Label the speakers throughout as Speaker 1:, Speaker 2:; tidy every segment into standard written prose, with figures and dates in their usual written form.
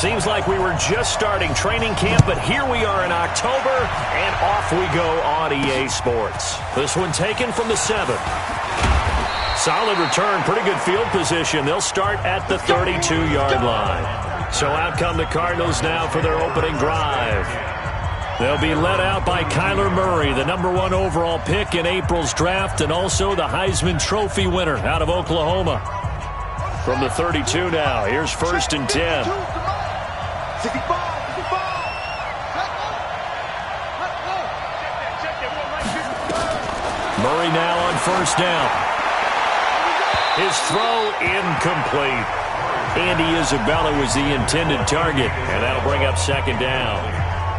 Speaker 1: Seems like we were just starting training camp, but here we are in October, and off we go on EA Sports. This one taken from the 7. Solid return, pretty good field position. They'll start at the 32-yard line. So out come the Cardinals now for their opening drive. They'll be led out by Kyler Murray, the #1 overall pick in April's draft, and also the Heisman Trophy winner out of Oklahoma. From the 32 now, here's 1st and 10. Murray now on 1st down. His throw incomplete. Andy Isabella was the intended target, and that'll bring up 2nd down.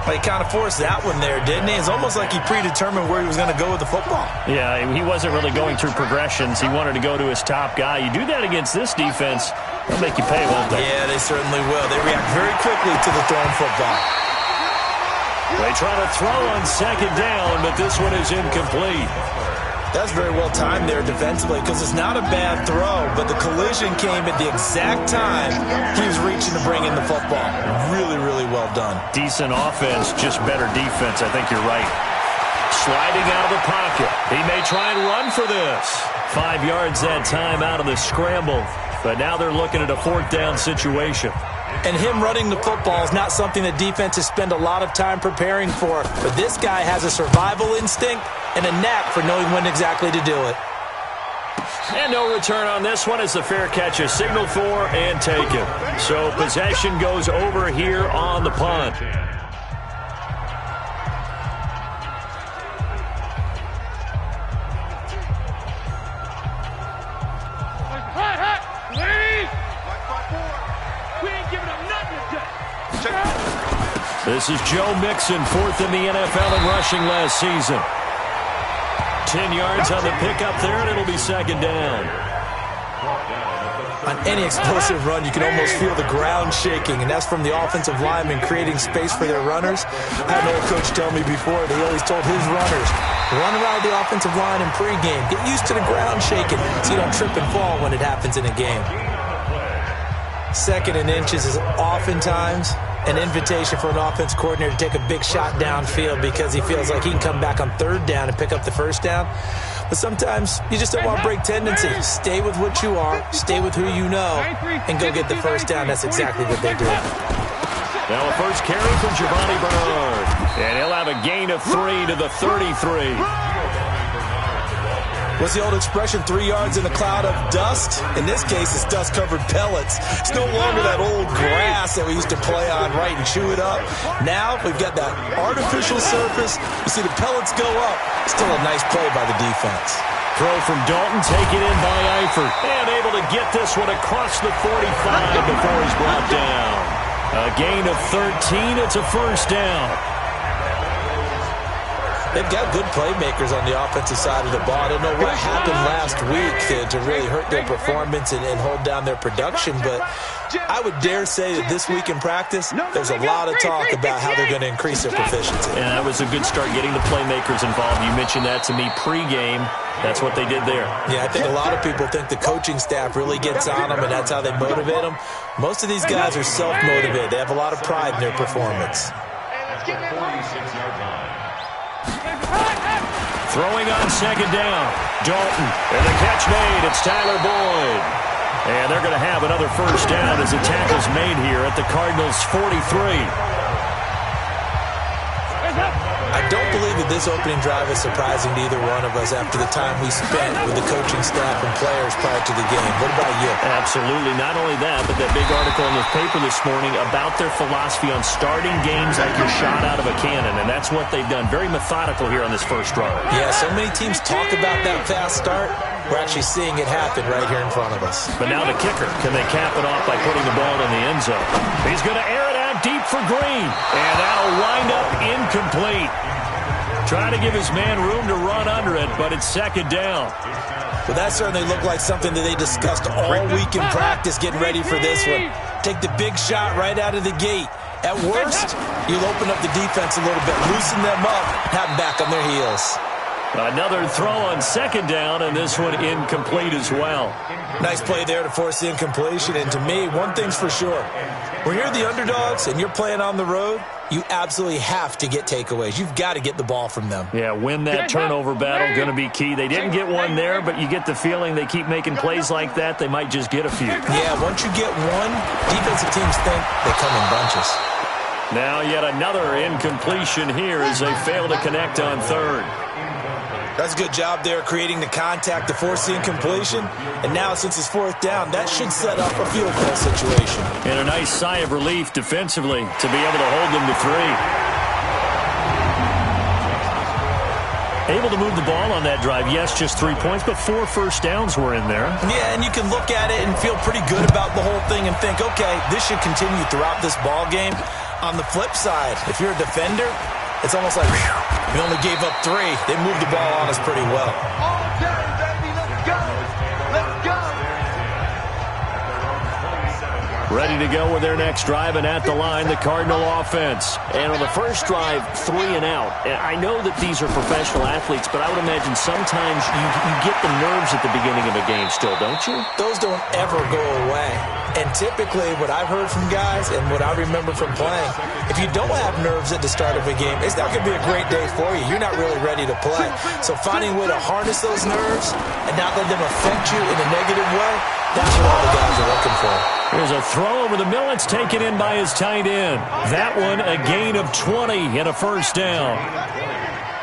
Speaker 2: Well, he kind of forced that one there, didn't he? It's almost like he predetermined where he was going to go with the football.
Speaker 1: Yeah, he wasn't really going through progressions. He wanted to go to his top guy. You do that against this defense, they'll make you pay, won't they?
Speaker 2: Yeah, they certainly will. They react very quickly to the thrown football.
Speaker 1: They try to throw on 2nd down, but this one is incomplete.
Speaker 2: That's very well timed there defensively because it's not a bad throw, but the collision came at the exact time he was reaching to bring in the football. Really, really well done.
Speaker 1: Decent offense, just better defense. I think you're right. Sliding out of the pocket. He may try and run for this. 5 yards that time out of the scramble, but now they're looking at a 4th down situation.
Speaker 2: And him running the football is not something that defenses spend a lot of time preparing for. But this guy has a survival instinct and a knack for knowing when exactly to do it.
Speaker 1: And no return on this one as the fair catch is signaled for and taken. So possession goes over here on the punt. This is Joe Mixon, 4th in the NFL in rushing last season. 10 yards on the pickup there, and it'll be 2nd down.
Speaker 2: On any explosive run, you can almost feel the ground shaking, and that's from the offensive linemen creating space for their runners. I had an old coach tell me before, he always told his runners, run around the offensive line in pregame. Get used to the ground shaking so you don't trip and fall when it happens in a game. 2nd and inches is oftentimes an invitation for an offense coordinator to take a big shot downfield because he feels like he can come back on 3rd down and pick up the 1st down. But sometimes you just don't want to break tendency. Stay with what you are, stay with who you know, and go get the 1st down. That's exactly what they do.
Speaker 1: Now a first carry from Giovanni Bernard. And he'll have a gain of 3 to the 33.
Speaker 2: What's the old expression, 3 yards in a cloud of dust? In this case, it's dust-covered pellets. It's no longer that old grass that we used to play on, right, and chew it up. Now we've got that artificial surface. You see the pellets go up. Still a nice play by the defense.
Speaker 1: Throw from Dalton, taken in by Eifert. And able to get this one across the 45 before he's brought down. A gain of 13. It's a 1st down.
Speaker 2: They've got good playmakers on the offensive side of the ball. I don't know what happened last week to really hurt their performance and hold down their production, but I would dare say that this week in practice, there's a lot of talk about how they're going to increase their proficiency.
Speaker 1: And that was a good start, getting the playmakers involved. You mentioned that to me pregame. That's what they did there.
Speaker 2: Yeah, I think a lot of people think the coaching staff really gets on them, and that's how they motivate them. Most of these guys are self-motivated. They have a lot of pride in their performance.
Speaker 1: Throwing on 2nd down. Dalton. And the catch made. It's Tyler Boyd. And they're going to have another 1st down as the tackle's made here at the Cardinals' 43.
Speaker 2: I don't believe that this opening drive is surprising to either one of us after the time we spent with the coaching staff and players prior to the game. What about you?
Speaker 1: Absolutely. Not only that, but that big article in the paper this morning about their philosophy on starting games like you're shot out of a cannon, and that's what they've done. Very methodical here on this first drive.
Speaker 2: Yeah, so many teams talk about that fast start. We're actually seeing it happen right here in front of us.
Speaker 1: But now the kicker. Can they cap it off by putting the ball in the end zone? He's going to air it out deep for Green. And that'll wind up incomplete. Trying to give his man room to run under it, but it's 2nd down.
Speaker 2: Well, that certainly looked like something that they discussed all week in practice getting ready for this one. Take the big shot right out of the gate. At worst, you'll open up the defense a little bit, loosen them up, have them back on their heels.
Speaker 1: Another throw on second down, and this one incomplete as well.
Speaker 2: Nice play there to force the incompletion. And to me, one thing's for sure. When you're the underdogs and you're playing on the road, you absolutely have to get takeaways. You've got to get the ball from them.
Speaker 1: Yeah, win that turnover battle, going to be key. They didn't get one there, but you get the feeling they keep making plays like that, they might just get a few.
Speaker 2: Yeah, once you get one, defensive teams think they come in bunches.
Speaker 1: Now yet another incompletion here as they fail to connect on third.
Speaker 2: That's a good job there creating the contact to force the incompletion. And now since it's fourth down, that should set up a field goal situation.
Speaker 1: And a nice sigh of relief defensively to be able to hold them to 3. Able to move the ball on that drive. Yes, just 3 points, but 4 first downs were in there.
Speaker 2: Yeah, and you can look at it and feel pretty good about the whole thing and think, okay, this should continue throughout this ball game. On the flip side, if you're a defender, it's almost like, whew, we only gave up 3. They moved the ball on us pretty well.
Speaker 3: All day, baby, let's go. Let's go.
Speaker 1: Ready to go with their next drive, and at the line, the Cardinal offense. And on the first drive, 3 and out. And I know that these are professional athletes, but I would imagine sometimes you get the nerves at the beginning of a game still, don't you?
Speaker 2: Those don't ever go away. And typically, what I've heard from guys and what I remember from playing, if you don't have nerves at the start of a game, it's not going to be a great day for you. You're not really ready to play. So finding a way to harness those nerves and not let them affect you in a negative way, that's what all the guys are looking for.
Speaker 1: Here's a throw over the middle. It's taken in by his tight end. That one, a gain of 20 and a first down.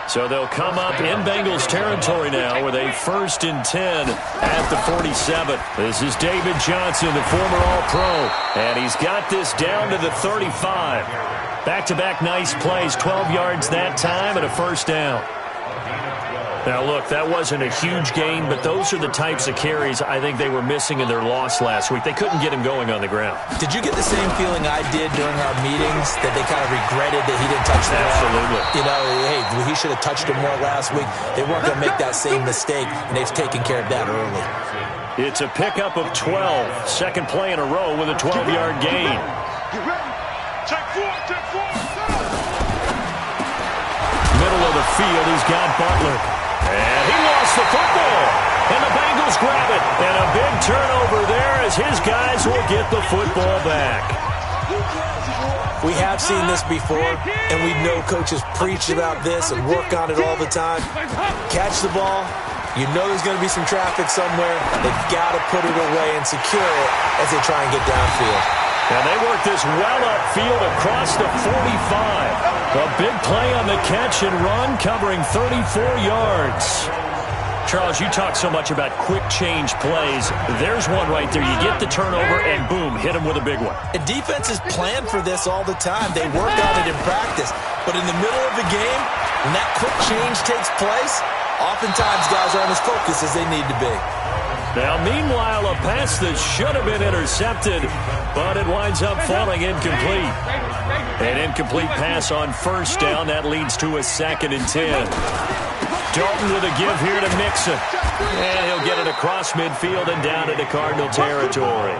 Speaker 1: So they'll come up in Bengals territory now with a 1st and 10 at the 47. This is David Johnson, the former All-Pro, and he's got this down to the 35. Back-to-back nice plays, 12 yards that time and a first down. Now, look, that wasn't a huge gain, but those are the types of carries I think they were missing in their loss last week. They couldn't get him going on the ground.
Speaker 2: Did you get the same feeling I did during our meetings, that they kind of regretted that he didn't touch the ball?
Speaker 1: Absolutely.
Speaker 2: You know, hey, he should have touched him more last week. They weren't going to make that same mistake, and they've taken care of that early.
Speaker 1: It's a pickup of 12. Second play in a row with a 12-yard gain.
Speaker 3: Get ready. Check 4, check 4.
Speaker 1: Middle of the field, he's got Butler. And he lost the football. And the Bengals grab it. And a big turnover there as his guys will get the football back.
Speaker 2: We have seen this before, and we know coaches preach about this and work on it all the time. Catch the ball. You know there's going to be some traffic somewhere. They've got to put it away and secure it as they try and get downfield.
Speaker 1: And they work this well upfield across the 45. A big play on the catch and run, covering 34 yards. Charles, you talk so much about quick change plays. There's one right there. You get the turnover, and boom, hit him with a big one.
Speaker 2: And defenses plan for this all the time. They work on it in practice. But in the middle of the game, when that quick change takes place, oftentimes guys aren't as focused as they need to be.
Speaker 1: Now, meanwhile, a pass that should have been intercepted, but it winds up falling incomplete. An incomplete pass on first down. That leads to a 2nd and 10. Dalton with a give here to Mixon. And he'll get it across midfield and down into Cardinal territory.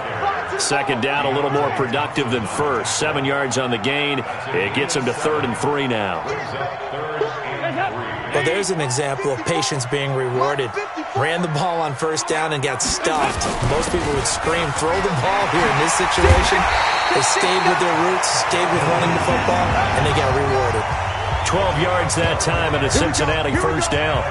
Speaker 1: Second down, a little more productive than first. 7 yards on the gain. It gets him to 3rd and 3 now.
Speaker 2: Well, there's an example of patience being rewarded. Ran the ball on first down and got stuffed. Most people would scream, throw the ball here in this situation. They stayed with their roots, stayed with running the football, and they got rewarded.
Speaker 1: 12 yards that time and a Cincinnati first down.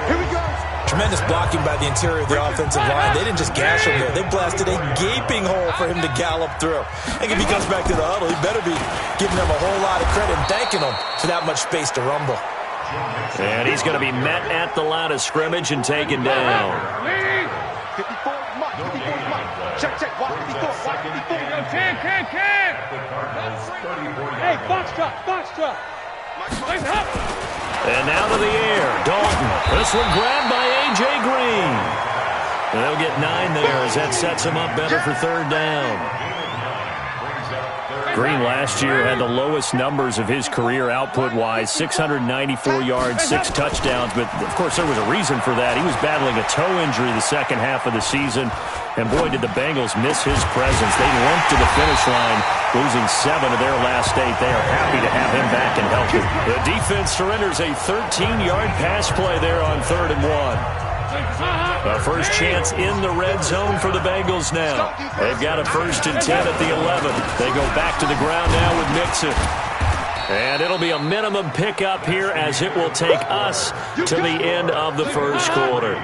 Speaker 3: Here we go.
Speaker 2: Tremendous blocking by the interior of the offensive line. They didn't just gash him there. They blasted a gaping hole for him to gallop through. I think if he comes back to the huddle, he better be giving them a whole lot of credit and thanking them for that much space to rumble.
Speaker 1: And he's going to be met at the line of scrimmage and taken down.
Speaker 3: 54 Mike. 54 Mike. Check, check. Watch 54. Watch 54.
Speaker 4: Can. Hey, box truck.
Speaker 1: And now to the air. Dalton. This one grabbed by A.J. Green. And they'll get 9 there as that sets him up better for 3rd down. Green last year had the lowest numbers of his career output-wise, 694 yards, 6 touchdowns. But, of course, there was a reason for that. He was battling a toe injury the second half of the season. And, boy, did the Bengals miss his presence. They limped to the finish line, losing 7 of their last 8. They are happy to have him back and healthy. The defense surrenders a 13-yard pass play there on 3rd and 1. A first chance in the red zone for the Bengals now. They've got a 1st and 10 at the 11. They go back to the ground now with Mixon. And it'll be a minimum pickup here as it will take us to the end of the first quarter.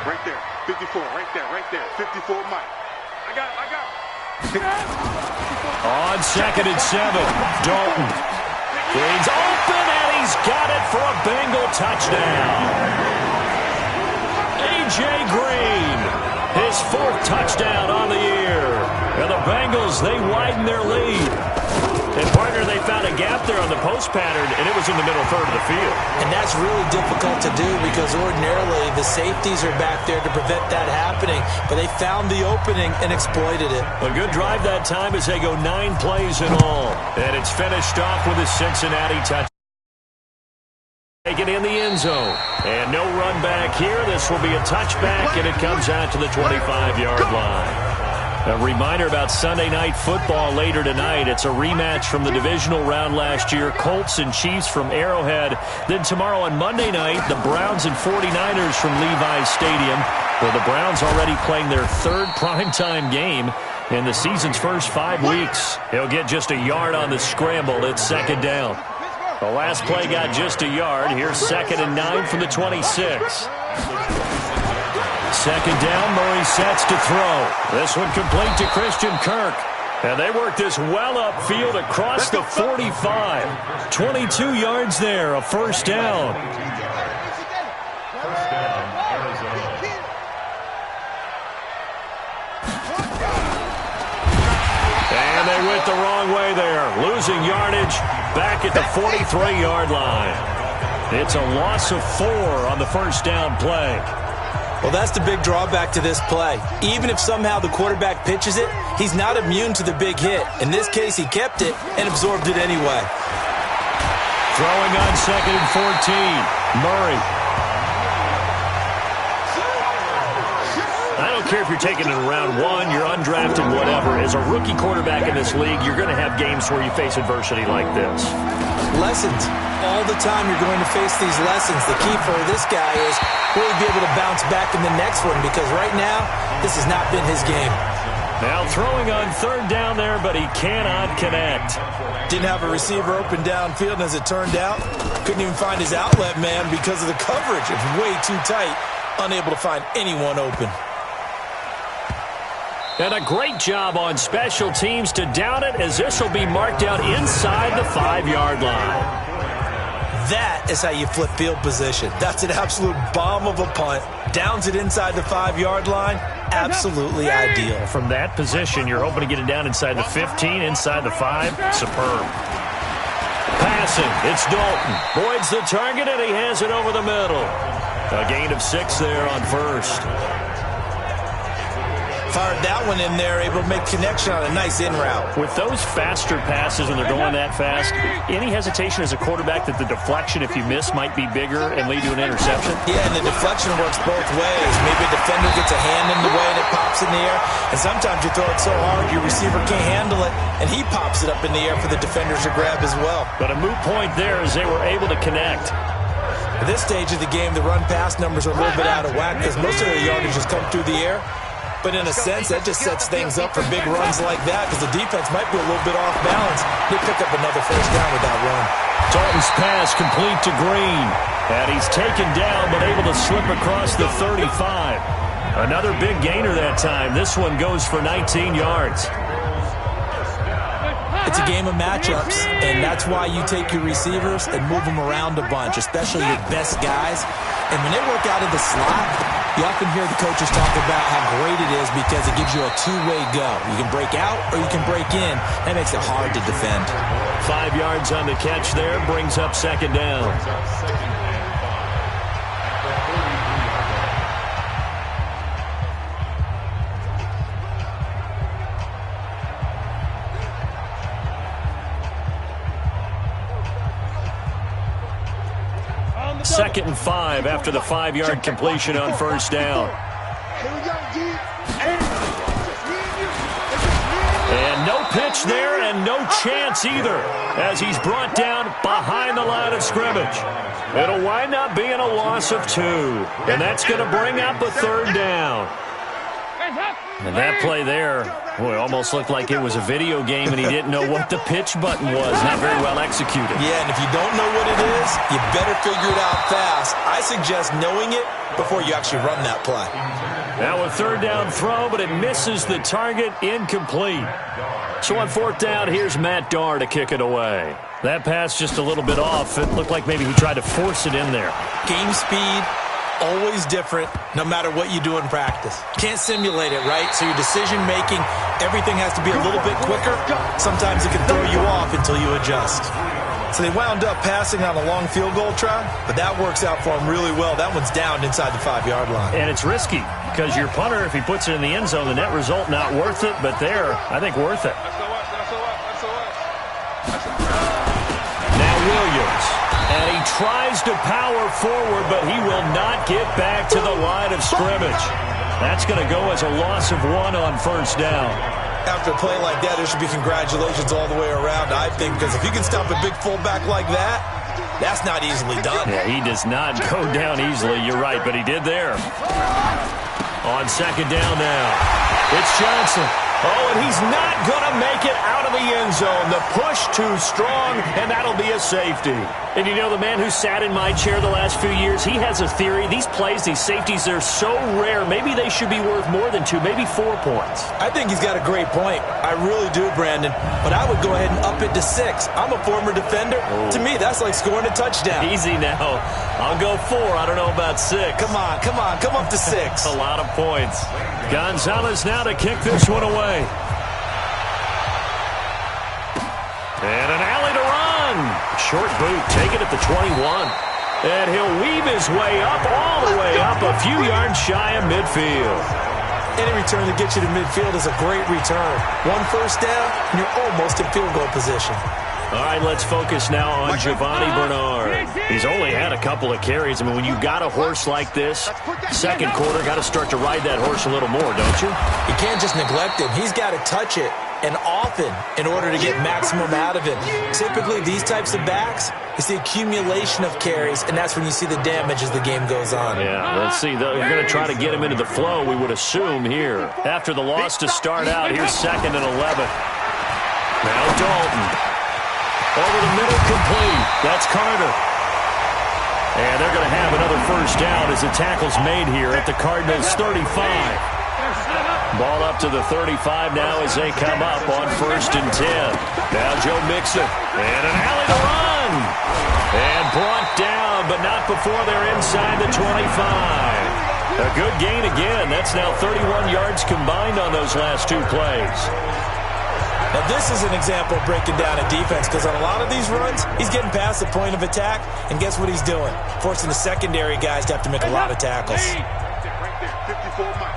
Speaker 3: Right there, 54, right there, 54, Mike. I got it.
Speaker 1: On 2nd and 7, Dalton. Green's open, and he's got it for a Bengal touchdown. A.J. Green, his 4th touchdown on the year. And the Bengals, they widen their lead. And, partner, they found a gap there on the post pattern, and it was in the middle third of the field.
Speaker 2: And that's really difficult to do because ordinarily the safeties are back there to prevent that happening. But they found the opening and exploited it.
Speaker 1: A good drive that time as they go 9 plays in all. And it's finished off with a Cincinnati touchdown. Taken in the end zone. And no run back here. This will be a touchback, and it comes out to the 25-yard line. A reminder about Sunday Night Football later tonight. It's a rematch from the divisional round last year. Colts and Chiefs from Arrowhead. Then tomorrow on Monday night, the Browns and 49ers from Levi's Stadium, where the Browns already playing their 3rd primetime game in the season's first 5 weeks. He'll get just a yard on the scramble. It's 2nd down. The last play got just a yard. Here's 2nd and 9 from the 26. 2nd down, Murray sets to throw. This one complete to Christian Kirk. And they work this well upfield across the 45. 22 yards there, a 1st down. And they went the wrong way there. Losing yardage back at the 43-yard line. It's a loss of 4 on the 1st down play.
Speaker 2: Well, that's the big drawback to this play. Even if somehow the quarterback pitches it, he's not immune to the big hit. In this case, he kept it and absorbed it anyway.
Speaker 1: Throwing on 2nd and 14. Murray. I don't care if you're taking it in round 1, you're undrafted, whatever. As a rookie quarterback in this league, you're going to have games where you face adversity like this.
Speaker 2: Lessons. All the time you're going to face these lessons. The key for this guy is really be able to bounce back in the next one because right now, this has not been his game.
Speaker 1: Now throwing on 3rd down there, but he cannot connect.
Speaker 2: Didn't have a receiver open downfield, and as it turned out, couldn't even find his outlet man because of the coverage. It's way too tight, unable to find anyone open.
Speaker 1: And a great job on special teams to down it as this will be marked out inside the 5-yard line.
Speaker 2: That is how you flip field position. That's an absolute bomb of a punt. Downs it inside the 5-yard line. Absolutely ideal.
Speaker 1: From that position, you're hoping to get it down inside the 15, inside the 5. Superb. Passing. It's Dalton. Boyd's the target, and he has it over the middle. A gain of 6 there on 1st.
Speaker 2: Fired that one in there, able to make connection on a nice in route.
Speaker 1: With those faster passes when they're going that fast, any hesitation as a quarterback that the deflection, if you miss, might be bigger and lead to an interception?
Speaker 2: Yeah, and the deflection works both ways. Maybe a defender gets a hand in the way and it pops in the air, and sometimes you throw it so hard your receiver can't handle it, and he pops it up in the air for the defenders to grab as well.
Speaker 1: But a moot point there as they were able to connect.
Speaker 2: At this stage of the game, the run-pass numbers are a little bit out of whack because most of the yardage has come through the air. But in a sense, that just sets things up for big runs like that because the defense might be a little bit off balance. They pick up another 1st down with that run.
Speaker 1: Dalton's pass complete to Green. And he's taken down but able to slip across the 35. Another big gainer that time. This one goes for 19 yards.
Speaker 2: It's a game of matchups, and that's why you take your receivers and move them around a bunch, especially your best guys. And when they work out of the slot, you often hear the coaches talk about how great it is because it gives you a two-way go. You can break out or you can break in. That makes it hard to defend.
Speaker 1: 5 yards on the catch there, brings up 2nd down. 2nd and 5 after the 5-yard completion on first down. And no pitch there and no chance either as he's brought down behind the line of scrimmage. It'll wind up being a loss of 2. And that's going to bring up a 3rd down. And that play there, boy, almost looked like it was a video game and he didn't know what the pitch button was. Not very well executed.
Speaker 2: Yeah, and if you don't know what it is, you better figure it out fast. I suggest knowing it before you actually run that play.
Speaker 1: Now a 3rd down throw, but it misses the target, incomplete. So on 4th down, here's Matt Darr to kick it away. That pass just a little bit off. It looked like maybe he tried to force it in there.
Speaker 2: Game speed, always different, no matter what you do in practice. Can't simulate it, right? So your decision-making, everything has to be a little bit quicker. Sometimes it can throw you off until you adjust. So they wound up passing on a long field goal try, but that works out for them really well. That one's down inside the 5-yard line.
Speaker 1: And it's risky because your punter, if he puts it in the end zone, the net result not worth it, but there, I think worth it. Now Williams, and he tries to power forward, but he will not get back to the line of scrimmage. That's going to go as a loss of 1 on first down.
Speaker 2: After a play like that, there should be congratulations all the way around, I think, because if you can stop a big fullback like that, that's not easily done.
Speaker 1: Yeah, he does not go down easily. You're right, but he did there. On second down now, it's Johnson. Oh, and he's not going to make it out of the end zone. The push too strong, and that'll be a safety. And you know, the man who sat in my chair the last few years, he has a theory. These plays, these safeties, they're so rare. Maybe they should be worth more than 2, maybe 4 points.
Speaker 2: I think he's got a great point. I really do, Brandon. But I would go ahead and up it to 6. I'm a former defender. Oh. To me, that's like scoring a touchdown.
Speaker 1: Easy now. I'll go 4. I don't know about 6.
Speaker 2: Come on. Come up to 6.
Speaker 1: A lot of points. Gonzalez now to kick this one away. And an alley to run. Short boot, take it at the 21. And he'll weave his way up, all the way up, a few yards shy of midfield.
Speaker 2: Any return that gets you to midfield is a great return. 1 first down, and you're almost in field goal position.
Speaker 1: All right, let's focus now on Giovanni Bernard. He's only had a couple of carries. I mean, when you got a horse like this, second quarter, got to start to ride that horse a little more, don't you?
Speaker 2: You can't just neglect him. He's got to touch it, and often, in order to get maximum out of him. Typically, these types of backs, it's the accumulation of carries, and that's when you see the damage as the game goes on.
Speaker 1: Yeah, let's see. They're going to try to get him into the flow, we would assume, here. After the loss to start out, here's 2nd and 11. Now Dalton. Over the middle, complete. That's Carter. And they're going to have another first down as the tackle's made here at the Cardinals' 35. Ball up to the 35 now as they come up on 1st and 10. Now Joe Mixon. And an alley to run. And brought down, but not before they're inside the 25. A good gain again. That's now 31 yards combined on those last 2 plays.
Speaker 2: Now, this is an example of breaking down a defense because on a lot of these runs, he's getting past the point of attack, and guess what he's doing? Forcing the secondary guys to have to make a lot of tackles.
Speaker 3: Right there, 54 Mike.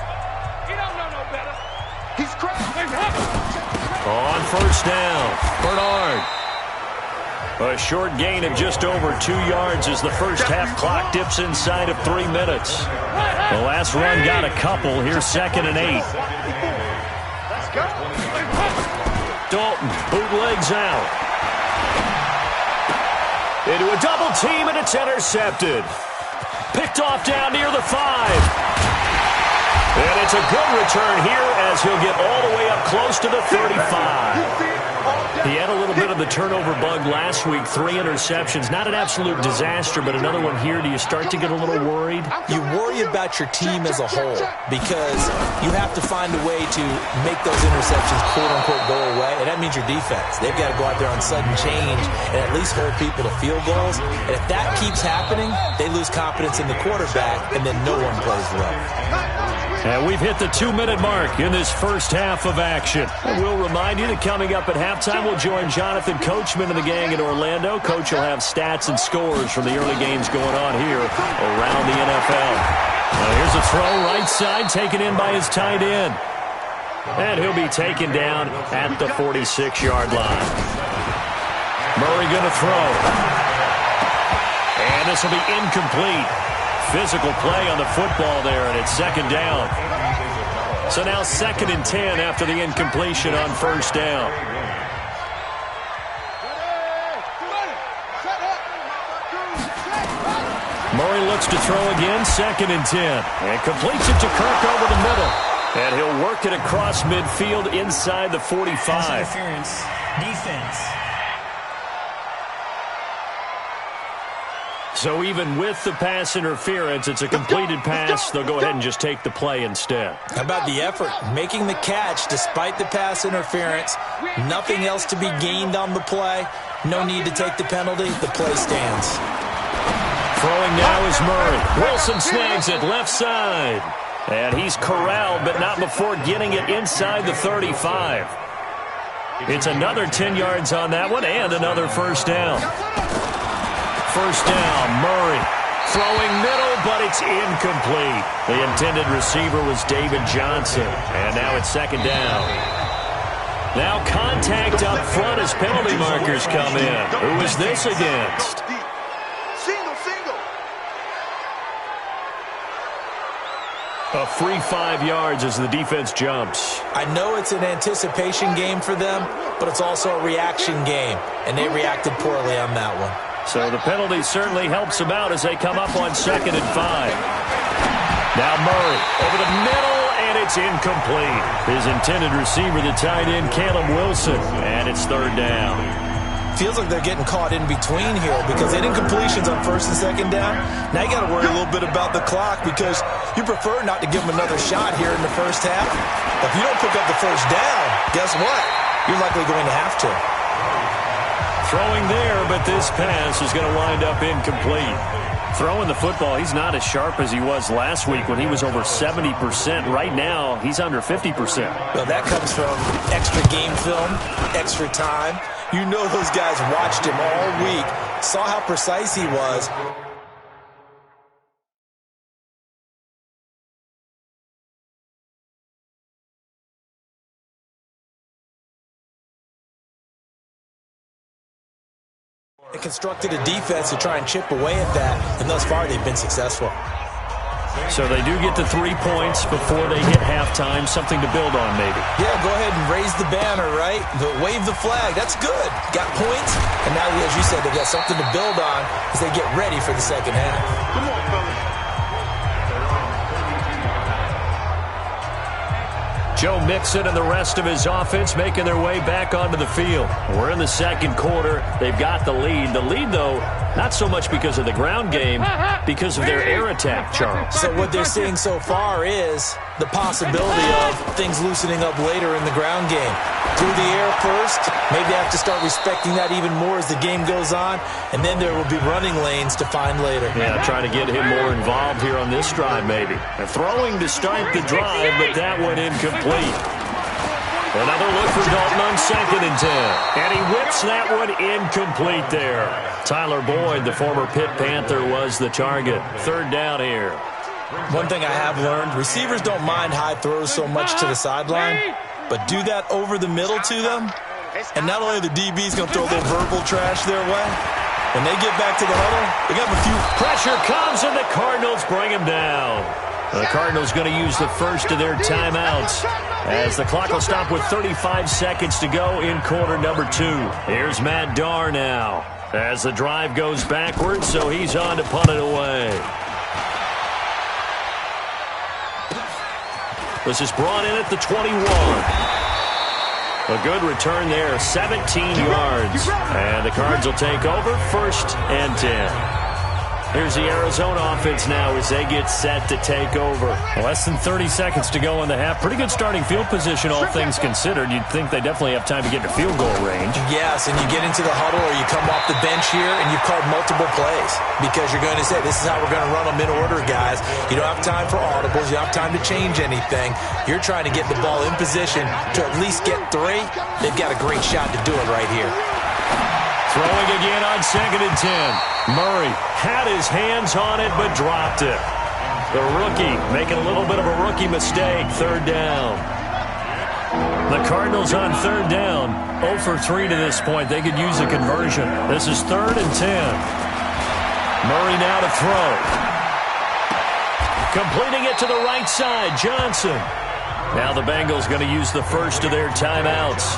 Speaker 3: He don't know no better. He's crazy.
Speaker 1: On first down, Bernard. A short gain of just over 2 yards as the first half clock dips inside of 3 minutes. The last run got a couple. Here's 2nd and 8.
Speaker 3: Let's go.
Speaker 1: Dalton, bootlegs out. Into a double team, and it's intercepted. Picked off down near the 5. And it's a good return here as he'll get all the way up close to the 35. He had a little bit of the turnover bug last week, 3 interceptions. Not an absolute disaster, but another one here. Do you start to get a little worried?
Speaker 2: You worry about your team as a whole because you have to find a way to make those interceptions, quote-unquote, go away, and that means your defense. They've got to go out there on sudden change and at least hold people to field goals. And if that keeps happening, they lose confidence in the quarterback, and then no one plays well.
Speaker 1: And we've hit the 2-minute mark in this first half of action. And we'll remind you that coming up at halftime, we'll join Jonathan Coachman and the gang in Orlando. Coach will have stats and scores from the early games going on here around the NFL. Now here's a throw right side taken in by his tight end. And he'll be taken down at the 46-yard line. Murray going to throw. And And this will be incomplete. Physical play on the football there, and it's second down. So now 2nd and 10 after the incompletion on first down. Murray looks to throw again, 2nd and 10. And completes it to Kirk over the middle. And he'll work it across midfield inside the 45.
Speaker 5: Pass interference. Defense.
Speaker 1: So even with the pass interference, it's a completed pass. They'll go ahead and just take the play instead.
Speaker 2: How about the effort? Making the catch despite the pass interference. Nothing else to be gained on the play. No need to take the penalty. The play stands.
Speaker 1: Throwing now is Murray. Wilson snags it left side. And he's corralled, but not before getting it inside the 35. It's another 10 yards on that one and another first down. First down, Murray. Throwing middle, but it's incomplete. The intended receiver was David Johnson. And now it's second down. Now contact up front as penalty markers come in. Who is this against? A free 5 yards as the defense jumps.
Speaker 2: I know it's an anticipation game for them, but it's also a reaction game, and they reacted poorly on that one.
Speaker 1: So the penalty certainly helps them out as they come up on 2nd and 5. Now Murray over the middle, and it's incomplete. His intended receiver, the tight end, Caleb Wilson, and it's third down.
Speaker 2: Feels like they're getting caught in between here because they did incompletions on 1st and 2nd down. Now you got to worry a little bit about the clock because you prefer not to give them another shot here in the first half. If you don't pick up the first down, guess what? You're likely going to have to.
Speaker 1: Throwing there, but this pass is going to wind up incomplete. Throwing the football, he's not as sharp as he was last week when he was over 70%. Right now, he's under 50%.
Speaker 2: Well, that comes from extra game film, extra time. You know those guys watched him all week, saw how precise he was. They constructed a defense to try and chip away at that, and thus far they've been successful.
Speaker 1: So they do get the 3 points before they hit halftime, something to build on maybe.
Speaker 2: Yeah, go ahead and raise the banner, right? But wave the flag. That's good. Got points, and now, as you said, they got something to build on as they get ready for the second half.
Speaker 3: Come on, fellas.
Speaker 1: Joe Mixon and the rest of his offense making their way back onto the field. We're in the second quarter. They've got the lead. The lead, though, not so much because of the ground game, because of their air attack, Charles.
Speaker 2: So what they're seeing so far is the possibility of things loosening up later in the ground game. Through the air first, maybe they have to start respecting that even more as the game goes on, and then there will be running lanes to find later.
Speaker 1: Yeah, trying to get him more involved here on this drive maybe. And throwing to start the drive, but that one incomplete. Another look for Dalton on 2nd and 10. And he whips that one incomplete there. Tyler Boyd, the former Pitt Panther, was the target. Third down here.
Speaker 2: One thing I have learned, receivers don't mind high throws so much to the sideline, but do that over the middle to them, and not only are the DBs going to throw a little verbal trash their way, when they get back to the huddle, they got a few.
Speaker 1: Pressure comes, and the Cardinals bring him down. The Cardinals going to use the first of their timeouts as the clock will stop with 35 seconds to go in quarter number 2. Here's Matt Darr now as the drive goes backwards, so he's on to punt it away. This is brought in at the 21. A good return there, 17 yards. And the Cards will take over, 1st and 10. Here's the Arizona offense now as they get set to take over. Less than 30 seconds to go in the half. Pretty good starting field position, all things considered. You'd think they definitely have time to get to field goal range.
Speaker 2: Yes, and you get into the huddle or you come off the bench here and you've called multiple plays because you're going to say, this is how we're going to run them in order, guys. You don't have time for audibles. You don't have time to change anything. You're trying to get the ball in position to at least get 3. They've got a great shot to do it right here.
Speaker 1: Throwing again on 2nd and 10. Murray had his hands on it but dropped it. The rookie making a little bit of a rookie mistake. Third down. The Cardinals on third down. 0 for 3 to this point. They could use a conversion. This is 3rd and 10. Murray now to throw. Completing it to the right side, Johnson. Now the Bengals going to use the first of their timeouts,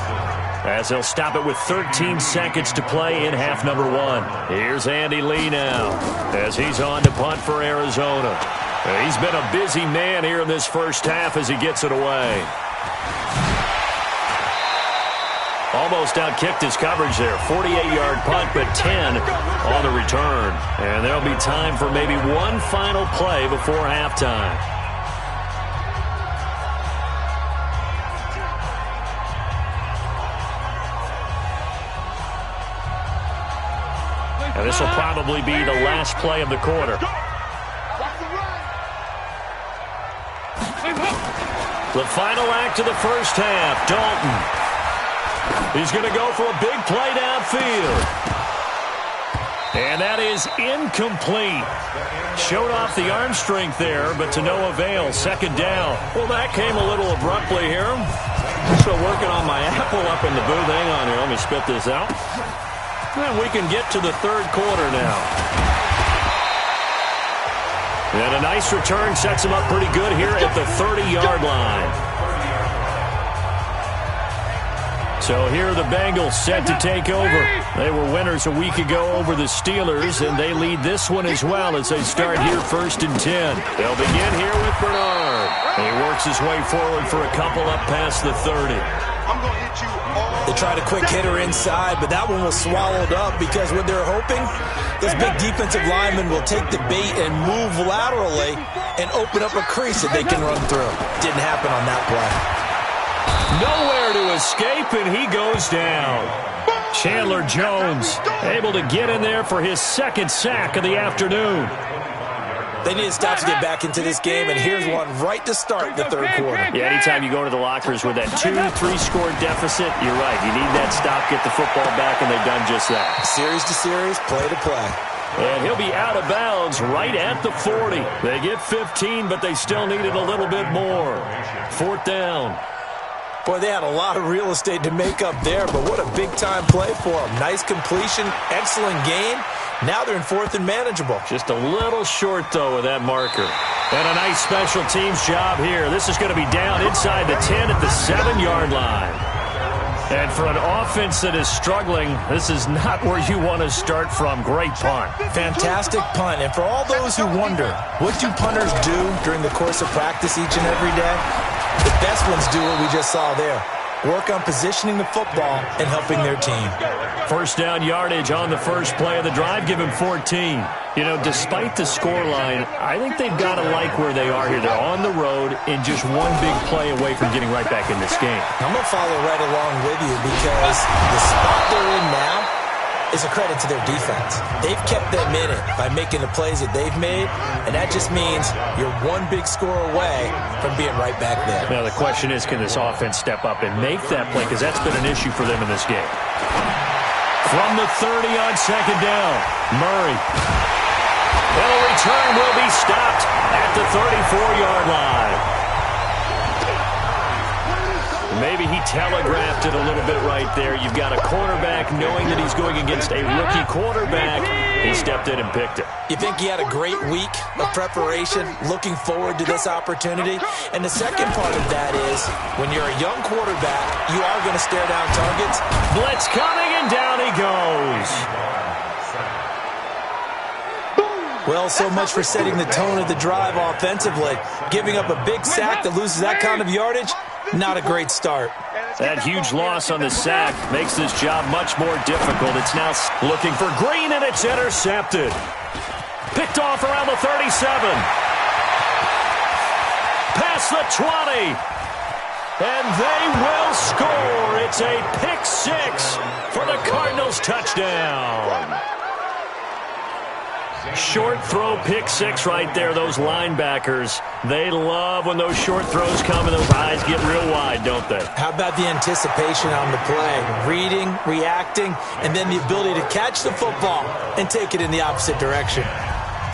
Speaker 1: as they'll stop it with 13 seconds to play in half number 1. Here's Andy Lee now, as he's on to punt for Arizona. He's been a busy man here in this first half as he gets it away. Almost outkicked his coverage there. 48-yard punt, but 10 on the return. And there'll be time for maybe one final play before halftime. And this will probably be the last play of the quarter. The final act of the first half, Dalton. He's going to go for a big play downfield. And that is incomplete. Showed off the arm strength there, but to no avail. Second down. Well, that came a little abruptly here. Still working on my apple up in the booth. Hang on here. Let me spit this out. And we can get to the third quarter now. And a nice return sets him up pretty good here at the 30-yard line. So here are the Bengals set to take over. They were winners a week ago over the Steelers, and they lead this one as well as they start here 1st and 10. They'll begin here with Bernard. He works his way forward for a couple up past the 30.
Speaker 2: They tried a quick hitter inside, but that one was swallowed up because what they're hoping, this big defensive lineman will take the bait and move laterally and open up a crease that they can run through. Didn't happen on that play.
Speaker 1: Nowhere to escape, and he goes down. Chandler Jones able to get in there for his second sack of the afternoon.
Speaker 2: They need to stop to get back into this game, and here's one right to start the third quarter.
Speaker 1: Yeah, anytime you go to the lockers with that 2-3 score deficit, you're right. You need that stop, get the football back, and they've done just that.
Speaker 2: Series to series, play to play.
Speaker 1: And he'll be out of bounds right at the 40. They get 15, but they still needed a little bit more. 4th down.
Speaker 2: Boy, they had a lot of real estate to make up there, but what a big-time play for them. Nice completion, excellent gain. Now they're in 4th and manageable.
Speaker 1: Just a little short, though, with that marker. And a nice special teams job here. This is going to be down inside the 10 at the 7-yard line. And for an offense that is struggling, this is not where you want to start from. Great punt.
Speaker 2: Fantastic punt. And for all those who wonder, what do punters do during the course of practice each and every day? The best ones do what we just saw there. Work on positioning the football and helping their team.
Speaker 1: First down yardage on the first play of the drive. Give him 14. You know, despite the scoreline, I think they've got to like where they are here. They're on the road and just one big play away from getting right back in this game.
Speaker 2: I'm going to follow right along with you because the spot they're in now is a credit to their defense. They've kept them in it by making the plays that they've made, and that just means you're one big score away from being right back there.
Speaker 1: Now the question is, can this offense step up and make that play? Because that's been an issue for them in this game. From the 30 on second down, Murray. And the return will be stopped at the 34-yard line. Maybe he telegraphed it a little bit right there. You've got a cornerback knowing that he's going against a rookie quarterback. He stepped in and picked it.
Speaker 2: You think he had a great week of preparation, looking forward to this opportunity? And the second part of that is, when you're a young quarterback, you are going to stare down targets.
Speaker 1: Blitz coming, and down he goes.
Speaker 2: Well, so much for setting the tone of the drive offensively. Giving up a big sack that loses that kind of yardage, not a great start.
Speaker 1: That huge loss on the sack makes this job much more difficult. It's now looking for Green, and it's intercepted. Picked off around the 37. Past the 20. And they will score. It's a pick six for the Cardinals touchdown. Short throw pick six right there. Those linebackers, they love when those short throws come and those eyes get real wide, don't they?
Speaker 2: How about the anticipation on the play? Reading, reacting, and then the ability to catch the football and take it in the opposite direction.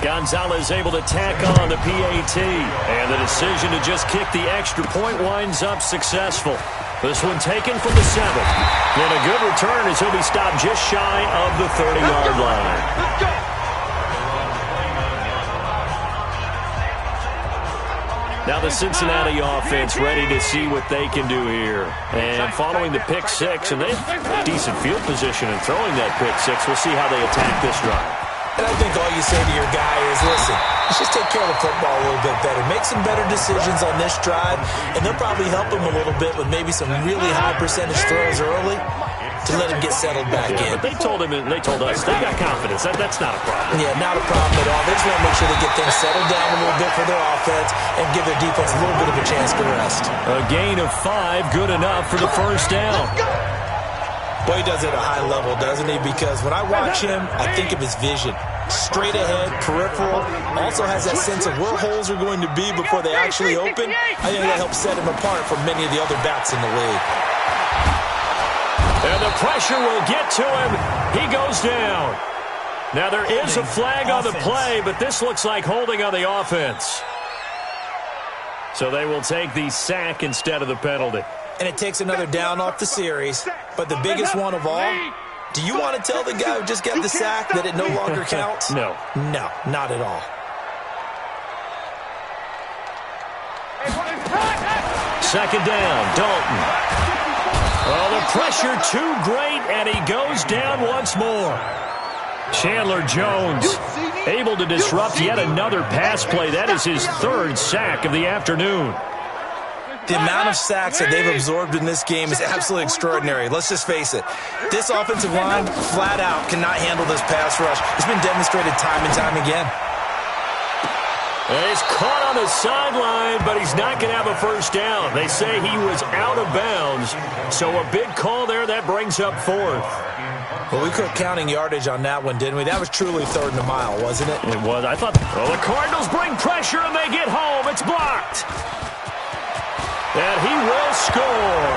Speaker 1: Gonzalez able to tack on the PAT. And the decision to just kick the extra point winds up successful. This one taken from the 7. And a good return as he'll be stopped just shy of the 30-yard line. Now the Cincinnati offense ready to see what they can do here. And following the pick six, and they have decent field position in throwing that pick six. We'll see how they attack this drive.
Speaker 2: And I think all you say to your guy is, listen, let's just take care of the football a little bit better. Make some better decisions on this drive, and they'll probably help him a little bit with maybe some really high percentage throws early to let him get settled back in.
Speaker 1: But they told him, and they told us, they got confidence. That's not a problem.
Speaker 2: Yeah, not a problem at all. They just want to make sure they get things settled down a little bit for their offense and give their defense a little bit of a chance to rest.
Speaker 1: A gain of 5, good enough for the first down.
Speaker 2: Boy, he does it at a high level, doesn't he? Because when I watch him, I think of his vision. Straight ahead, peripheral, also has that sense of where holes are going to be before they actually open. I think that helps set him apart from many of the other backs in the league.
Speaker 1: And the pressure will get to him. He goes down. Now there is a flag on the play, but this looks like holding on the offense. So they will take the sack instead of the penalty.
Speaker 2: And it takes another down off the series. But the biggest one of all, do you want to tell the guy who just got the sack that it no longer counts?
Speaker 1: No.
Speaker 2: No, not at all.
Speaker 1: Second down, Dalton. Oh, the pressure too great, and he goes down once more. Chandler Jones able to disrupt yet another pass play. That is his 3rd sack of the afternoon.
Speaker 2: The amount of sacks that they've absorbed in this game is absolutely extraordinary. Let's just face it. This offensive line, flat out, cannot handle this pass rush. It's been demonstrated time and time again.
Speaker 1: And he's caught on the sideline, but he's not going to have a first down. They say he was out of bounds, so a big call there. That brings up 4th.
Speaker 2: Well, we quit counting yardage on that one, didn't we? That was truly 3rd and a mile, wasn't it?
Speaker 1: It was. I thought, well, the Cardinals bring pressure, and they get home. It's blocked. And he will score.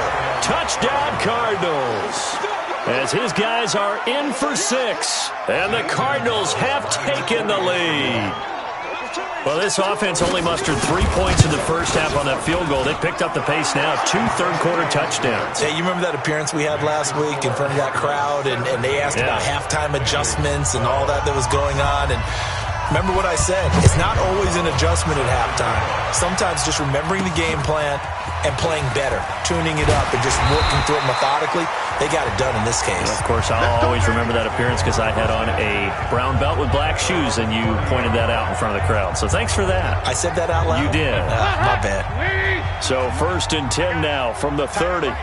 Speaker 1: Touchdown, Cardinals. As his guys are in for 6. And the Cardinals have taken the lead. Well, this offense only mustered 3 points in the first half on that field goal. They picked up the pace now. 2 third-quarter touchdowns.
Speaker 2: Yeah, you remember that appearance we had last week in front of that crowd, and they asked about halftime adjustments and all that was going on. And remember what I said. It's not always an adjustment at halftime. Sometimes just remembering the game plan and playing better, tuning it up and just working through it methodically. They got it done in this case.
Speaker 1: Of course, I'll always remember that appearance because I had on a brown belt with black shoes, and you pointed that out in front of the crowd. So thanks for that.
Speaker 2: I said that out loud?
Speaker 1: You did.
Speaker 2: My bad.
Speaker 1: So 1st and 10 now from the 30. To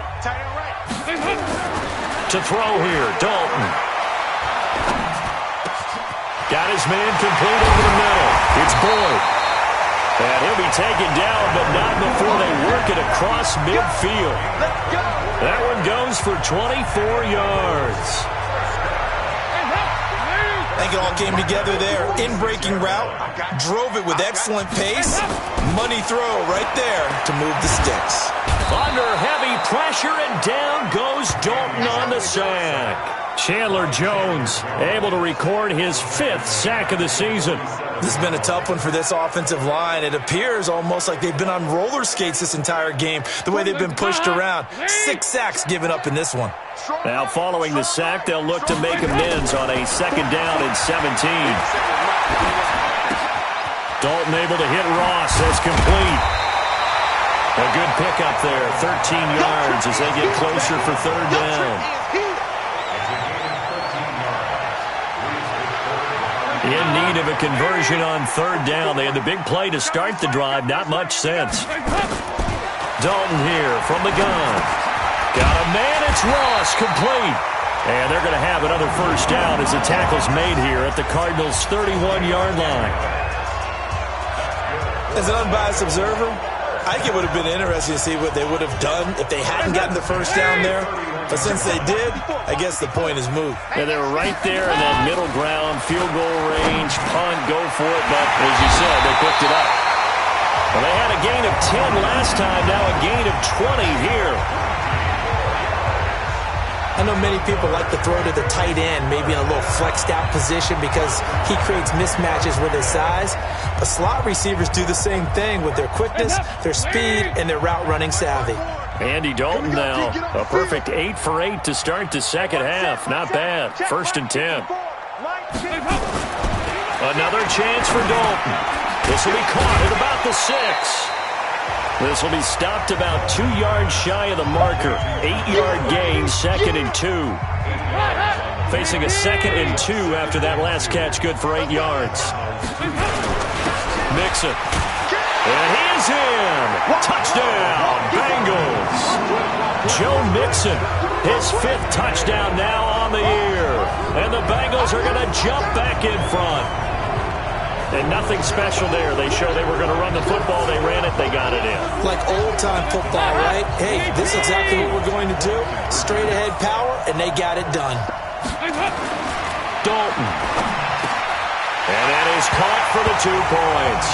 Speaker 1: throw here, Dalton. Got his man complete over the middle. It's Boyd. And he'll be taken down, but not before they work it across midfield. That one goes for 24 yards.
Speaker 2: I think it all came together there. In-breaking route, drove it with excellent pace. Money throw right there to move the sticks.
Speaker 1: Under heavy pressure, and down goes Dalton on the sack. Chandler Jones able to record his 5th sack of the season.
Speaker 2: This has been a tough one for this offensive line. It appears almost like they've been on roller skates this entire game, the way they've been pushed around. 6 sacks given up in this one.
Speaker 1: Now following the sack, they'll look to make amends on a 2nd down and 17. Dalton able to hit Ross. That's complete. A good pickup there. 13 yards as they get closer for 3rd down. In need of a conversion on 3rd down. They had the big play to start the drive. Not much sense. Dalton here from the gun. Got a man. It's Ross. Complete. And they're going to have another first down as the tackle's made here at the Cardinals' 31-yard line.
Speaker 2: As an unbiased observer, I think it would have been interesting to see what they would have done if they hadn't gotten the first down there. But since they did, I guess the point is moot.
Speaker 1: Yeah, they were right there in that middle ground, field goal range, punt, go for it. But as you said, they picked it up. Well, they had a gain of 10 last time, now a gain of 20 here.
Speaker 2: I know many people like to throw to the tight end, maybe in a little flexed out position because he creates mismatches with his size. But slot receivers do the same thing with their quickness, their speed, and their route running savvy.
Speaker 1: Andy Dalton now, a perfect 8 for 8 to start the second half. Not bad. 1st and 10. Another chance for Dalton. This will be caught at about the 6. This will be stopped about 2 yards shy of the marker. 8-yard gain, 2nd and 2. Facing a 2nd and 2 after that last catch, good for 8 yards. Mixon. And he is in. Touchdown, Bengals. Joe Mixon, his 5th touchdown now on the year. And the Bengals are going to jump back in front. And nothing special there. They show they were going to run the football. They ran it. They got it in.
Speaker 2: Like old-time football, right? Hey, this is exactly what we're going to do. Straight-ahead power, and they got it done.
Speaker 1: Dalton. And that is caught for the 2 points.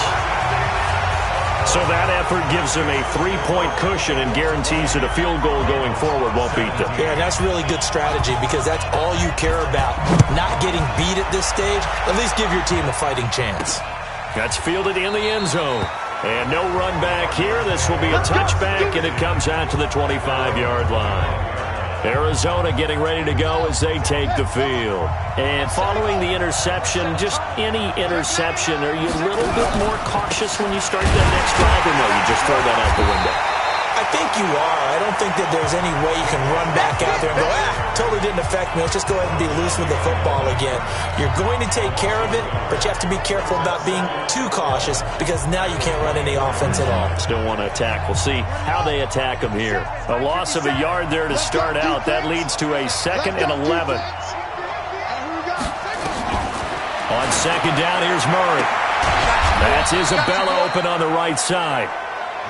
Speaker 1: So that effort gives them a 3-point cushion and guarantees that a field goal going forward won't beat them.
Speaker 2: Yeah, that's really good strategy because that's all you care about. Not getting beat at this stage. At least give your team a fighting chance.
Speaker 1: That's fielded in the end zone. And no run back here. This will be a touchback, and it comes out to the 25-yard line. Arizona getting ready to go as they take the field. And following the interception, just any interception, are you a little bit more cautious when you start that next drive, or no, you just throw that out the window?
Speaker 2: I think you are. I don't think that there's any way you can run back out there and go, totally didn't affect me. Let's just go ahead and be loose with the football again. You're going to take care of it, but you have to be careful about being too cautious because now you can't run any offense at all.
Speaker 1: Still want to attack. We'll see how they attack them here. A loss of a yard there to start out. That leads to a 2nd and 11. On 2nd down, here's Murray. That's Isabella open on the right side.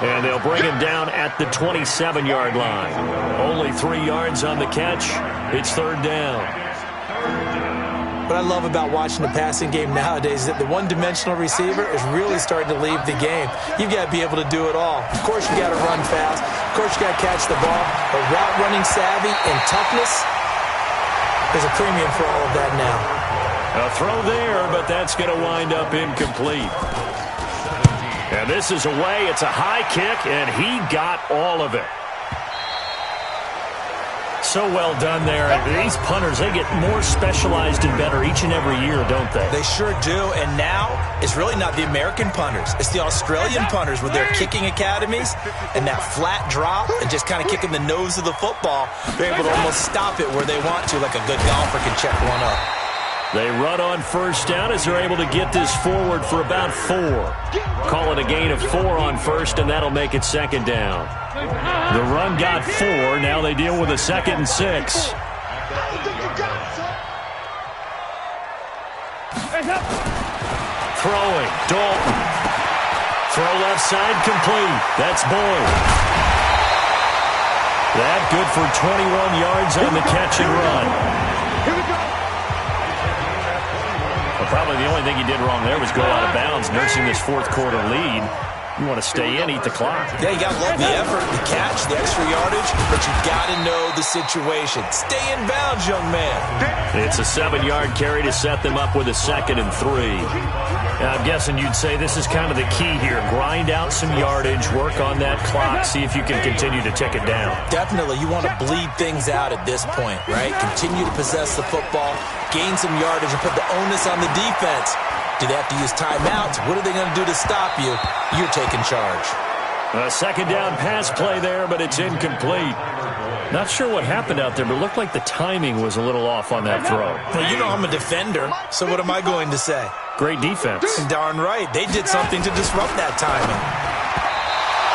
Speaker 1: And they'll bring him down at the 27-yard line. Only 3 yards on the catch. It's 3rd down.
Speaker 2: What I love about watching the passing game nowadays is that the one-dimensional receiver is really starting to leave the game. You've got to be able to do it all. Of course, you got to run fast. Of course, you got to catch the ball. But route running savvy and toughness, there's a premium for all of that now.
Speaker 1: A throw there, but that's going to wind up incomplete. And this is away. It's a high kick, and he got all of it. So well done there. These punters, they get more specialized and better each and every year, don't they?
Speaker 2: They sure do. And now, it's really not the American punters. It's the Australian punters with their kicking academies and that flat drop and just kind of kicking the nose of the football. They're able to almost stop it where they want to, like a good golfer can check one up.
Speaker 1: They run on 1st down as they're able to get this forward for about 4. Call it a gain of 4 on 1st, and that'll make it 2nd down. The run got 4. Now they deal with a 2nd and 6. Throwing, Dalton. Throw left side complete. That's Boyd. That good for 21 yards on the catch and run. Probably the only thing he did wrong there was go out of bounds, nursing this 4th quarter lead. You want to stay in, eat the clock.
Speaker 2: Yeah, you got to love the effort, the catch, the extra yardage, but you got to know the situation. Stay in bounds, young man.
Speaker 1: It's a 7-yard carry to set them up with a 2nd and 3. I'm guessing you'd say this is kind of the key here. Grind out some yardage, work on that clock, see if you can continue to tick it down.
Speaker 2: Definitely. You want to bleed things out at this point, right? Continue to possess the football, gain some yardage, and put the onus on the defense. Do they have to use timeouts? What are they going to do to stop you? You're taking charge.
Speaker 1: A 2nd down pass play there, but it's incomplete. Not sure what happened out there, but it looked like the timing was a little off on that throw.
Speaker 2: Well, you know I'm a defender, so what am I going to say?
Speaker 1: Great defense.
Speaker 2: Darn right. They did something to disrupt that timing.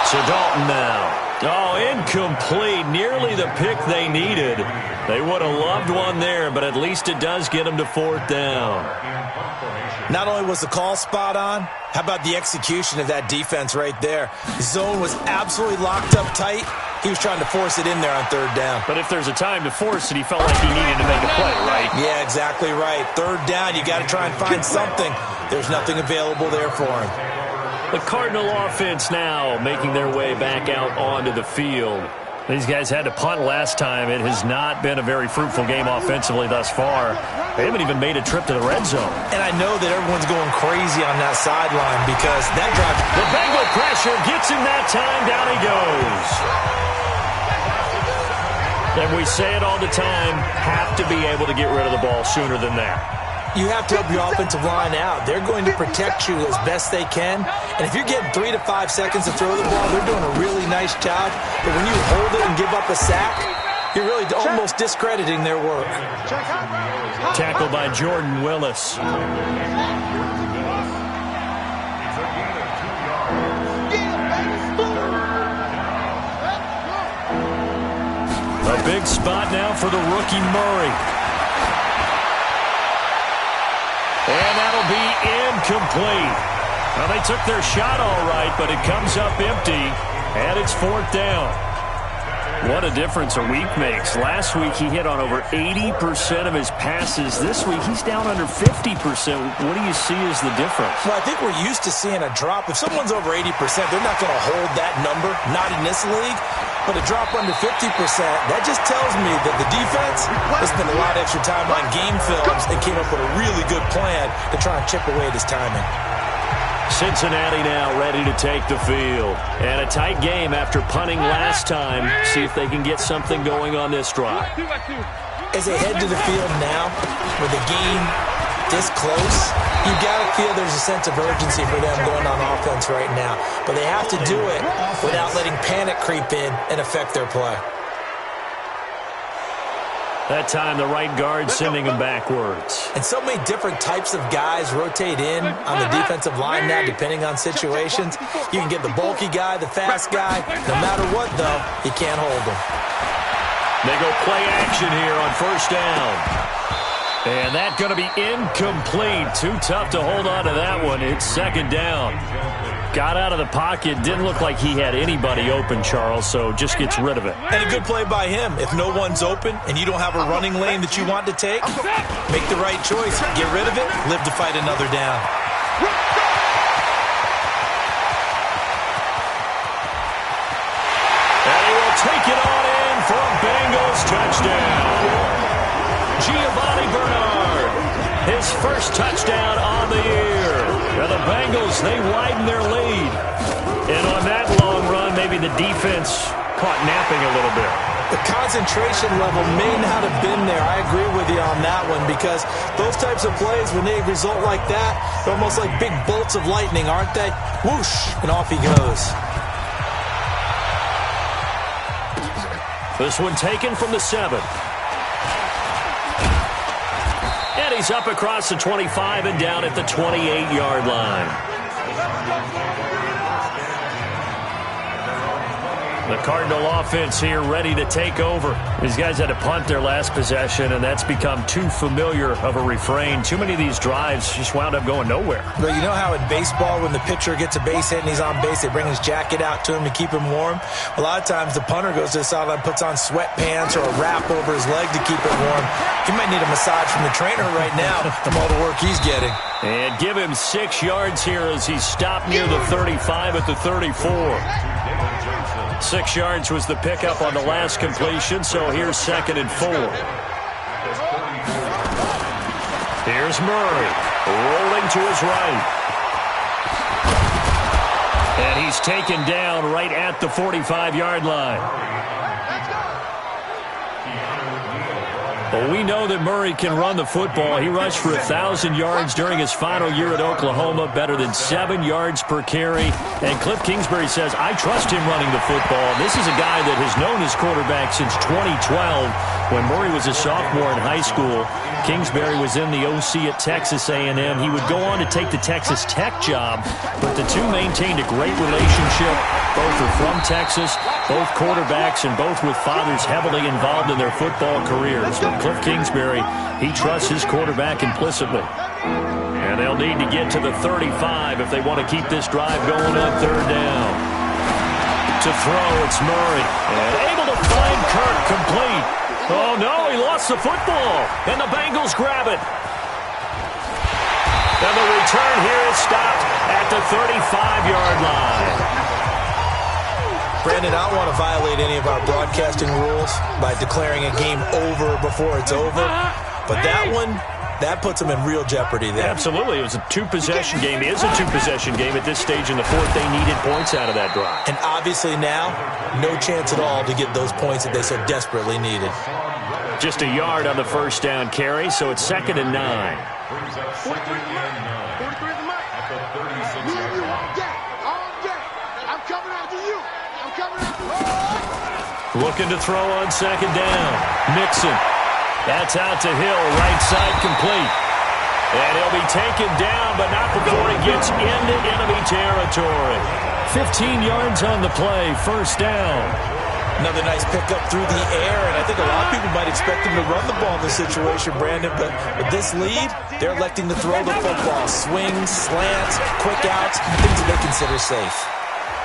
Speaker 1: So Dalton now. Oh, incomplete. Nearly the pick they needed. They would have loved one there, but at least it does get them to 4th down.
Speaker 2: Not only was the call spot on, how about the execution of that defense right there? The zone was absolutely locked up tight. He was trying to force it in there on 3rd down.
Speaker 1: But if there's a time to force it, he felt like he needed to make a play, right?
Speaker 2: Yeah, exactly right. 3rd down, you got to try and find something. There's nothing available there for him.
Speaker 1: The Cardinal offense now making their way back out onto the field. These guys had to punt last time. It has not been a very fruitful game offensively thus far. They haven't even made a trip to the red zone.
Speaker 2: And I know that everyone's going crazy on that sideline because that drive...
Speaker 1: The Bengal pressure gets him that time. Down he goes. And we say it all the time, have to be able to get rid of the ball sooner than that.
Speaker 2: You have to help your offensive line out. They're going to protect you as best they can. And if you're getting 3 to 5 seconds to throw the ball, they're doing a really nice job. But when you hold it and give up a sack, you're really almost discrediting their work.
Speaker 1: Tackled by Jordan Willis. A big spot now for the rookie Murray. And that'll be incomplete. Well, they took their shot all right, but it comes up empty, and it's 4th down. What a difference a week makes. Last week, he hit on over 80% of his passes. This week, he's down under 50%. What do you see as the difference?
Speaker 2: Well, I think we're used to seeing a drop. If someone's over 80%, they're not going to hold that number, not in this league. But a drop under 50%, that just tells me that the defense has spent a lot of extra time on game films and came up with a really good plan to try and chip away at his timing.
Speaker 1: Cincinnati now ready to take the field. And a tight game after punting last time. See if they can get something going on this drive.
Speaker 2: As they head to the field now, with the game this close, you got to feel there's a sense of urgency for them going on offense right now. But they have to do it without letting panic creep in and affect their play.
Speaker 1: That time, the right guard sending him backwards.
Speaker 2: And so many different types of guys rotate in on the defensive line now, depending on situations. You can get the bulky guy, the fast guy. No matter what, though, you can't hold them.
Speaker 1: They go play action here on 1st down. And that's going to be incomplete. Too tough to hold on to that one. It's 2nd down. Got out of the pocket. Didn't look like he had anybody open, Charles, so just gets rid of it.
Speaker 2: And a good play by him. If no one's open and you don't have a running lane that you want to take, make the right choice. Get rid of it. Live to fight another down.
Speaker 1: And he will take it on in for a Bengals touchdown. Giovanni Bernard, his first touchdown on the year. Now the Bengals, they widen their lead. And on that long run, maybe the defense caught napping a little bit.
Speaker 2: The concentration level may not have been there. I agree with you on that one because those types of plays, when they result like that, they're almost like big bolts of lightning, aren't they? Whoosh, and off he goes.
Speaker 1: This one taken from the 7. And he's up across the 25 and down at the 28-yard line. The Cardinal offense here ready to take over. These guys had to punt their last possession, and that's become too familiar of a refrain. Too many of these drives just wound up going nowhere.
Speaker 2: But you know how in baseball, when the pitcher gets a base hit and he's on base, they bring his jacket out to him to keep him warm? A lot of times the punter goes to the sideline, puts on sweatpants or a wrap over his leg to keep it warm. He might need a massage from the trainer right now from all the work he's getting.
Speaker 1: And give him 6 yards here as he stopped near the 35 at the 34. 6 yards was the pickup on the last completion, so here's 2nd and 4. Here's Murray, rolling to his right. And he's taken down right at the 45-yard line. Well, we know that Murray can run the football. He rushed for 1,000 yards during his final year at Oklahoma, better than 7 yards per carry. And Cliff Kingsbury says, I trust him running the football. This is a guy that has known his quarterback since 2012 when Murray was a sophomore in high school. Kingsbury was in the OC at Texas A&M. He would go on to take the Texas Tech job, but the two maintained a great relationship. Both are from Texas, both quarterbacks, and both with fathers heavily involved in their football careers. But Cliff Kingsbury, he trusts his quarterback implicitly. And they'll need to get to the 35 if they want to keep this drive going on 3rd down. To throw, it's Murray. And able to find Kirk complete. Oh, no, he lost the football. And the Bengals grab it. And the return here is stopped at the 35-yard line.
Speaker 2: Brandon, I don't want to violate any of our broadcasting rules by declaring a game over before it's over. But that one, that puts them in real jeopardy there.
Speaker 1: Absolutely. It was a two-possession game. It is a two-possession game at this stage in the 4th. They needed points out of that drive.
Speaker 2: And obviously now, no chance at all to get those points that they so desperately needed.
Speaker 1: Just a yard on the 1st down carry, so it's 2nd and 9.
Speaker 3: Brings up 2nd and 9.
Speaker 6: 43 is the mic.
Speaker 3: At the 36
Speaker 6: Me and
Speaker 3: yard
Speaker 6: you
Speaker 3: line.
Speaker 6: all day. All day. I'm coming after you. I'm coming after you.
Speaker 1: Looking to throw on 2nd down. Mixon. That's out to Hill. Right side complete. And he'll be taken down, but not before he gets into enemy territory. 15 yards on the play. 1st down.
Speaker 2: Another nice pickup through the air, and I think a lot of people might expect him to run the ball in this situation, Brandon, but with this lead, they're electing to throw the football. Swings, slants, quick outs, things that they consider safe.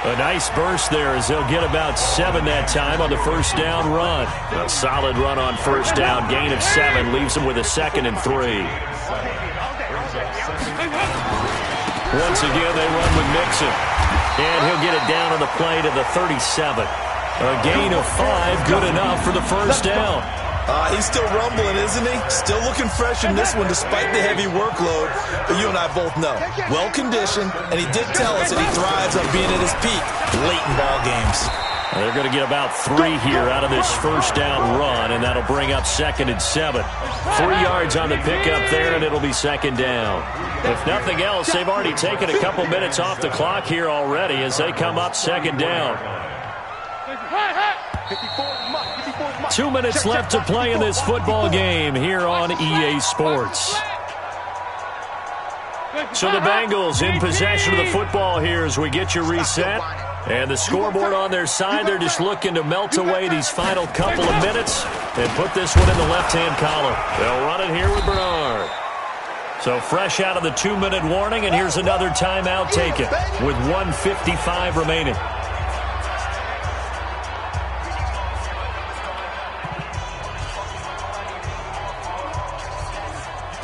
Speaker 1: A nice burst there as they'll get about 7 that time on the 1st down run. A solid run on 1st down, gain of 7, leaves them with a 2nd and 3. Once again, they run with Mixon, and he'll get it down on the play to the 37. A gain of 5, good enough for the 1st down.
Speaker 2: He's still rumbling, isn't he? Still looking fresh in this one despite the heavy workload. But you and I both know, well-conditioned, and he did tell us that he thrives on being at his peak late in ball games.
Speaker 1: They're going to get about 3 here out of this 1st down run, and that'll bring up 2nd and 7. 3 yards on the pickup there, and it'll be 2nd down. If nothing else, they've already taken a couple minutes off the clock here already as they come up 2nd down. 2 minutes left to play in this football game here on EA Sports. So the Bengals in possession of the football here as we get you reset. And the scoreboard on their side, they're just looking to melt away these final couple of minutes and put this one in the left-hand column. They'll run it here with Bernard. So fresh out of the 2-minute warning, and here's another timeout taken with 1:55 remaining.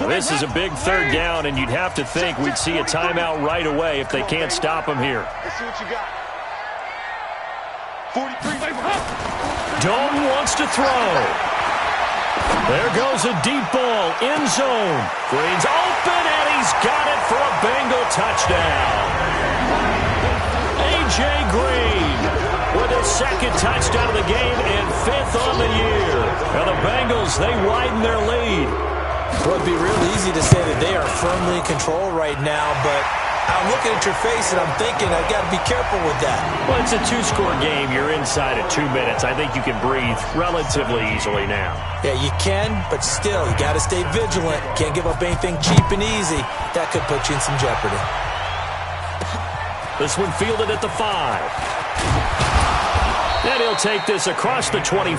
Speaker 1: This is a big 3rd down, and you'd have to think we'd see a timeout right away if they can't stop him here.
Speaker 6: Let's see what you got. 43.
Speaker 1: Dalton wants to throw. There goes a deep ball, end zone. Green's open, and he's got it for a Bengal touchdown. A.J. Green with his 2nd touchdown of the game and 5th on the year. Now the Bengals, they widen their lead.
Speaker 2: Well, it'd be real easy to say that they are firmly in control right now, but I'm looking at your face and I'm thinking I've got to be careful with that.
Speaker 1: Well, it's a 2-score game. You're inside at 2 minutes. I think you can breathe relatively easily now.
Speaker 2: Yeah, you can, but still, you got to stay vigilant. Can't give up anything cheap and easy. That could put you in some jeopardy.
Speaker 1: This one fielded at the 5. And he'll take this across the 25,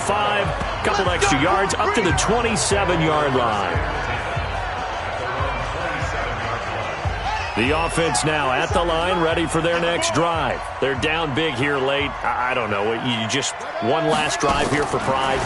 Speaker 1: couple extra yards, up to the 27-yard line. The offense now at the line, ready for their next drive. They're down big here late. I don't know. You just one last drive here for pride?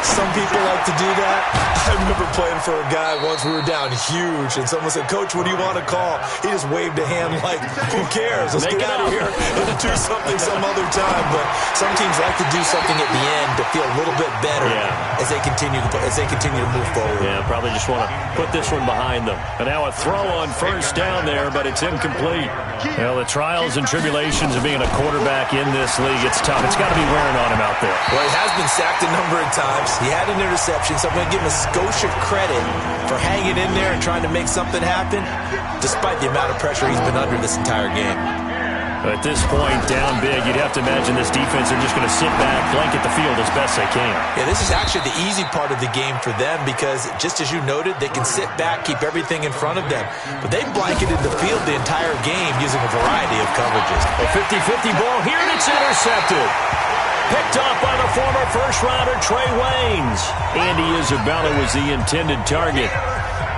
Speaker 2: Some people like to do that. I remember playing for a guy once. We were down huge, and someone said, "Coach, what do you want to call?" He just waved a hand like, who cares? Let's get out of here and do something some other time. But some teams like to do something at the end to feel a little bit better as they continue to move forward.
Speaker 1: Yeah, probably just want to put this one behind them. And now a throw on 1st down there, but it's incomplete. Well, the trials and tribulations of being a quarterback in this league, it's tough. It's got to be wearing on him out there.
Speaker 2: Well, he has been sacked a number of times. He had an interception, so I'm going to give him a skosh of credit for hanging in there and trying to make something happen, despite the amount of pressure he's been under this entire game.
Speaker 1: At this point, down big, you'd have to imagine this defense are just going to sit back, blanket the field as best they can.
Speaker 2: Yeah, this is actually the easy part of the game for them because, just as you noted, they can sit back, keep everything in front of them. But they've blanketed the field the entire game using a variety of coverages.
Speaker 1: A 50-50 ball here, and it's intercepted. Picked off by the former first-rounder Trey Waynes. Andy Isabella was the intended target.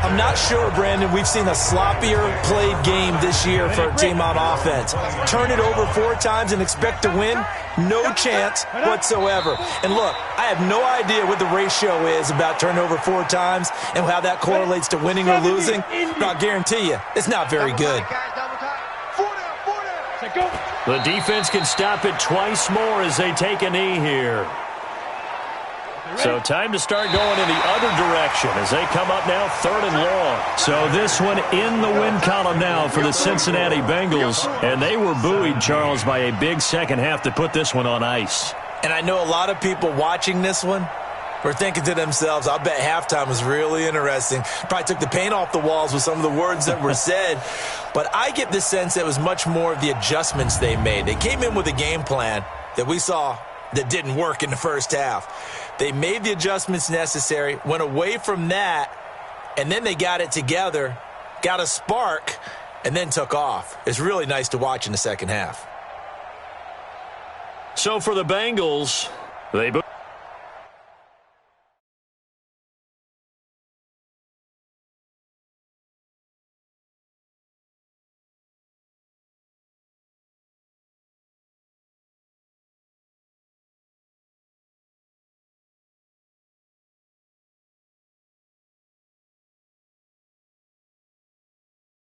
Speaker 2: I'm not sure, Brandon, we've seen a sloppier played game this year for a team on offense. Turn it over 4 times and expect to win? No chance whatsoever. And look, I have no idea what the ratio is about turnover 4 times and how that correlates to winning or losing. But I'll guarantee you, it's not very good.
Speaker 1: The defense can stop it twice more as they take a knee here. So time to start going in the other direction as they come up now 3rd and long. So this one in the win column now for the Cincinnati Bengals. And they were buoyed, Charles, by a big second half to put this one on ice.
Speaker 2: And I know a lot of people watching this one were thinking to themselves, I'll bet halftime was really interesting. Probably took the paint off the walls with some of the words that were said. But I get the sense that it was much more of the adjustments they made. They came in with a game plan that we saw that didn't work in the first half. They made the adjustments necessary, went away from that, and then they got it together, got a spark, and then took off. It's really nice to watch in the second half.
Speaker 1: So for the Bengals, they